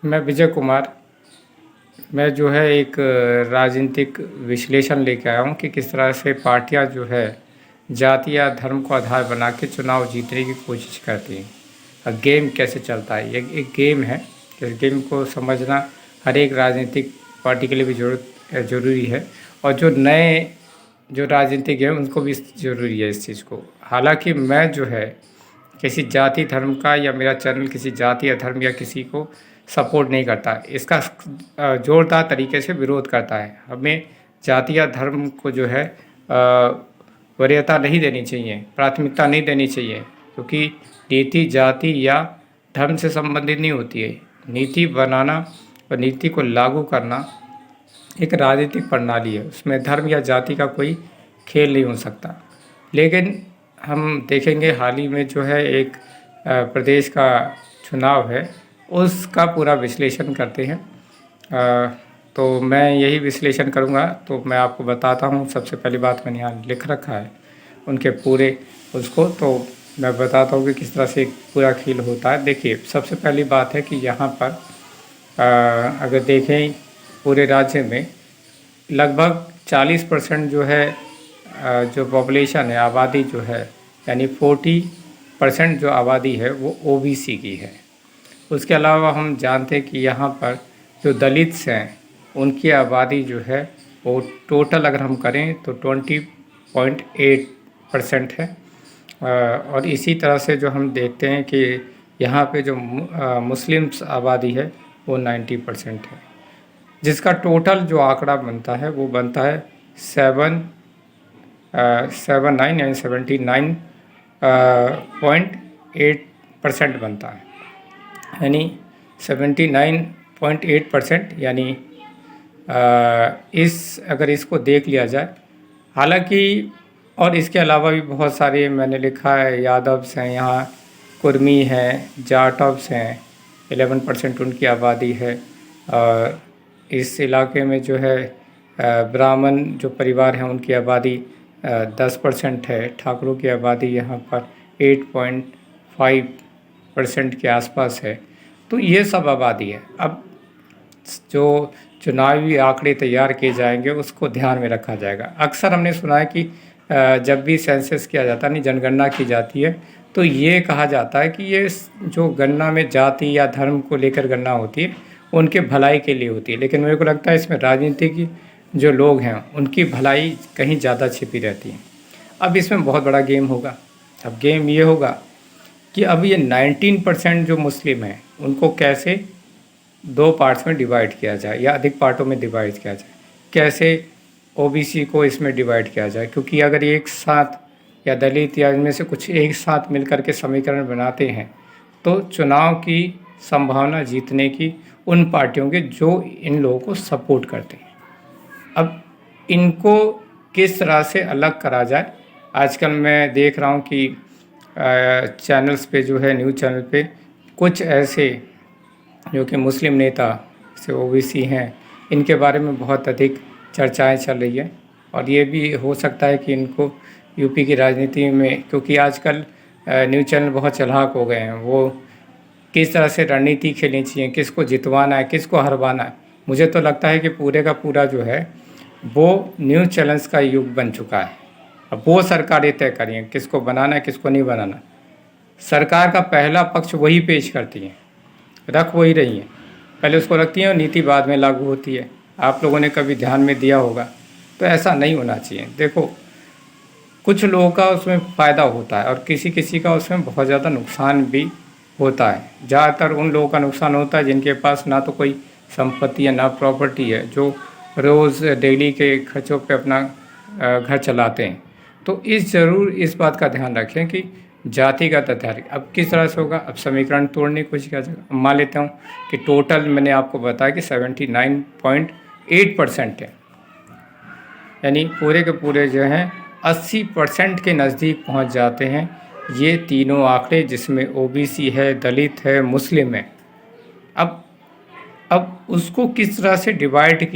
मैं विजय कुमार। मैं जो है एक राजनीतिक विश्लेषण लेके आया हूँ कि किस तरह से पार्टियाँ जो है जाति या धर्म को आधार बना के चुनाव जीतने की कोशिश करती हैं। अब गेम कैसे चलता है, ये एक गेम है। इस गेम को समझना हर एक राजनीतिक पार्टी के लिए भी ज़रूरी है, और जो नए जो राजनीतिक है उनको भी ज़रूरी है इस चीज़ को। हालांकि मैं जो है किसी जाति धर्म का, या मेरा चैनल किसी जाति या धर्म या किसी को सपोर्ट नहीं करता, इसका ज़ोरदार तरीके से विरोध करता है। हमें जाति या धर्म को जो है वरीयता नहीं देनी चाहिए, प्राथमिकता नहीं देनी चाहिए, क्योंकि नीति जाति या धर्म से संबंधित नहीं होती है। नीति बनाना और नीति को लागू करना एक राजनीतिक प्रणाली है, उसमें धर्म या जाति का कोई खेल नहीं हो सकता। लेकिन हम देखेंगे हाल ही में जो है एक प्रदेश का चुनाव है, उसका पूरा विश्लेषण करते हैं। तो मैं यही विश्लेषण करूंगा। तो मैं आपको बताता हूं, सबसे पहली बात मैंने यहाँ लिख रखा है उनके पूरे उसको, तो मैं बताता हूँ कि किस तरह से पूरा खेल होता है। देखिए, सबसे पहली बात है कि यहाँ पर अगर देखें पूरे राज्य में लगभग 40% जो है जो पॉपुलेशन है, आबादी जो है, यानी 40% जो आबादी है वो ओबीसी की है। उसके अलावा हम जानते हैं कि यहाँ पर जो दलित्स हैं उनकी आबादी जो है वो टोटल अगर हम करें तो 20.8% है। और इसी तरह से जो हम देखते हैं कि यहाँ पे जो मुस्लिम्स आबादी है वो 90% है, जिसका टोटल जो आंकड़ा बनता है वो बनता है 79 यानी 79.8% बनता है, यानी 79.8%, यानी अगर इसको देख लिया जाए। हालांकि और इसके अलावा भी बहुत सारे मैंने लिखा है, यादव्स हैं यहाँ, कुर्मी हैं, जाटव्स हैं, 11% उनकी आबादी है। और इस इलाके में जो है ब्राह्मण जो परिवार हैं उनकी आबादी 10% है। ठाकुरों की आबादी यहाँ पर 8.5% के आसपास है। तो ये सब आबादी है। अब जो चुनावी आंकड़े तैयार किए जाएंगे उसको ध्यान में रखा जाएगा। अक्सर हमने सुना है कि जब भी सेंसस किया जाता है, नहीं जनगणना की जाती है, तो ये कहा जाता है कि ये जो गणना में जाति या धर्म को लेकर गणना होती है उनके भलाई के लिए होती है। लेकिन मेरे को लगता है इसमें राजनीतिक जो लोग हैं उनकी भलाई कहीं ज़्यादा छिपी रहती है। अब इसमें बहुत बड़ा गेम होगा। अब गेम ये होगा कि अब ये 19% जो मुस्लिम हैं उनको कैसे दो पार्ट्स में डिवाइड किया जाए या अधिक पार्टों में डिवाइड किया जाए, कैसे ओबीसी को इसमें डिवाइड किया जाए। क्योंकि अगर एक साथ या दलित या इनमें से कुछ एक साथ मिलकर के समीकरण बनाते हैं तो चुनाव की संभावना जीतने की उन पार्टियों के जो इन लोगों को सपोर्ट करते हैं। अब इनको किस तरह से अलग करा जाए, आजकल मैं देख रहा हूँ कि चैनल्स पे जो है, न्यूज़ चैनल पे कुछ ऐसे जो कि मुस्लिम नेता से ओबीसी हैं, इनके बारे में बहुत अधिक चर्चाएं चल रही है। और ये भी हो सकता है कि इनको यूपी की राजनीति में, क्योंकि आजकल न्यूज़ चैनल बहुत चालाक हो गए हैं, वो किस तरह से रणनीति खेलनी चाहिए, किसको जितवाना है, किसको हरवाना है। मुझे तो लगता है कि पूरे का पूरा जो है वो न्यूज़ चैनल्स का युग बन चुका है। अब वो सरकारें तय करें किसको बनाना है, किसको नहीं बनाना। सरकार का पहला पक्ष वही पेश करती हैं, रख वही रही हैं, पहले उसको रखती हैं और नीति बाद में लागू होती है। आप लोगों ने कभी ध्यान में दिया होगा, तो ऐसा नहीं होना चाहिए। देखो, कुछ लोगों का उसमें फ़ायदा होता है और किसी किसी का उसमें बहुत ज़्यादा नुकसान भी होता है। ज़्यादातर उन लोगों का नुकसान होता है जिनके पास ना तो कोई संपत्ति है ना प्रॉपर्टी है, जो रोज़ डेली के खर्चों पे अपना घर चलाते हैं। तो ज़रूर इस बात का ध्यान रखें कि जातिगत आधार अब किस तरह से होगा। अब समीकरण तोड़ने की कोशिश किया जाएगा। मान लेता हूँ कि टोटल मैंने आपको बताया कि 79.8% है, यानी पूरे के पूरे जो हैं 80% के नज़दीक पहुँच जाते हैं ये तीनों आंकड़े, जिसमें ओबीसी है, दलित है, मुस्लिम है। अब उसको किस तरह से डिवाइड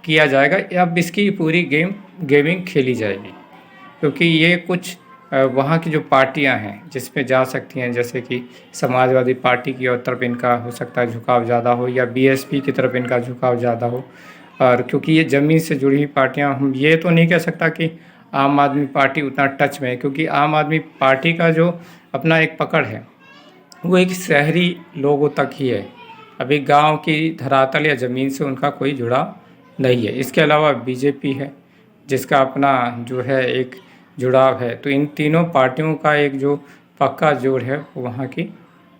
किया जाएगा, अब इसकी पूरी गेमिंग खेली जाएगी। क्योंकि ये कुछ वहाँ की जो पार्टियाँ हैं जिस पे जा सकती हैं, जैसे कि समाजवादी पार्टी की और तरफ इनका हो सकता है झुकाव ज़्यादा हो, या बीएसपी की तरफ इनका झुकाव ज़्यादा हो। और क्योंकि ये ज़मीन से जुड़ी हुई पार्टियाँ, हम ये तो नहीं कह सकता कि आम आदमी पार्टी उतना टच में है, क्योंकि आम आदमी पार्टी का जो अपना एक पकड़ है वो एक शहरी लोगों तक ही है। अभी गांव की धरातल या ज़मीन से उनका कोई जुड़ाव नहीं है। इसके अलावा बीजेपी है जिसका अपना जो है एक जुड़ाव है। तो इन तीनों पार्टियों का एक जो पक्का जोड़ है वो वहाँ की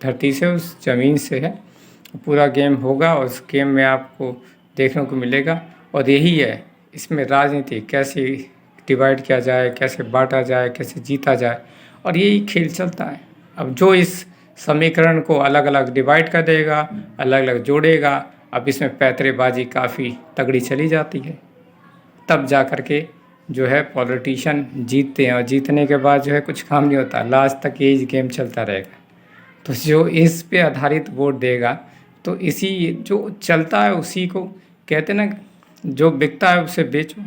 धरती से, उस ज़मीन से है। पूरा गेम होगा और उस गेम में आपको देखने को मिलेगा। और यही है इसमें राजनीति, कैसे डिवाइड किया जाए, कैसे बांटा जाए, कैसे जीता जाए, और यही खेल चलता है। अब जो इस समीकरण को अलग अलग डिवाइड कर देगा, अलग अलग जोड़ेगा, अब इसमें पैंतरेबाजी काफ़ी तगड़ी चली जाती है। तब जा कर के जो है पॉलिटिशियन जीतते हैं, और जीतने के बाद जो है कुछ काम नहीं होता, लास्ट तक यही गेम चलता रहेगा। तो जो इस पे आधारित वोट देगा, तो इसी जो चलता है उसी को कहते ना, जो बिकता है उसे बेचो,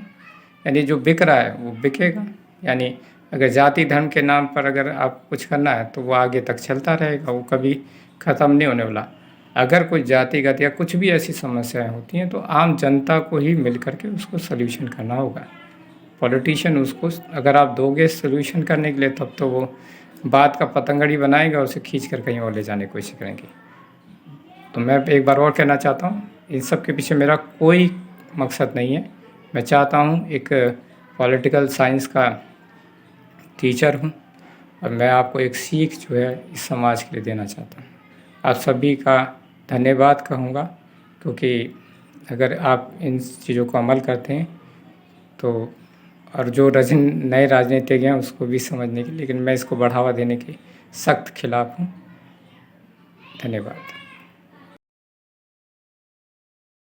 यानी जो बिक रहा है वो बिकेगा। यानी अगर जाति धर्म के नाम पर अगर आप कुछ करना है तो वो आगे तक चलता रहेगा, वो कभी ख़त्म नहीं होने वाला। अगर कोई जातिगत या कुछ भी ऐसी समस्याएं होती हैं तो आम जनता को ही मिल करके उसको सल्यूशन करना होगा। पॉलिटिशियन उसको अगर आप दोगे सल्यूशन करने के लिए, तब तो वो बात का पतंगड़ी बनाएगा, उसे खींच कर कहीं और ले जाने की कोशिश करेंगे। तो मैं एक बार और कहना चाहता हूँ, इन सब के पीछे मेरा कोई मकसद नहीं है। मैं चाहता हूँ, एक पॉलिटिकल साइंस का टीचर हूँ, और मैं आपको एक सीख जो है इस समाज के लिए देना चाहता हूँ। आप सभी का धन्यवाद कहूँगा, क्योंकि अगर आप इन चीज़ों को अमल करते हैं तो, और जो नए राजनीतिज्ञ हैं उसको भी समझने की, लेकिन मैं इसको बढ़ावा देने के सख्त खिलाफ़ हूँ। धन्यवाद।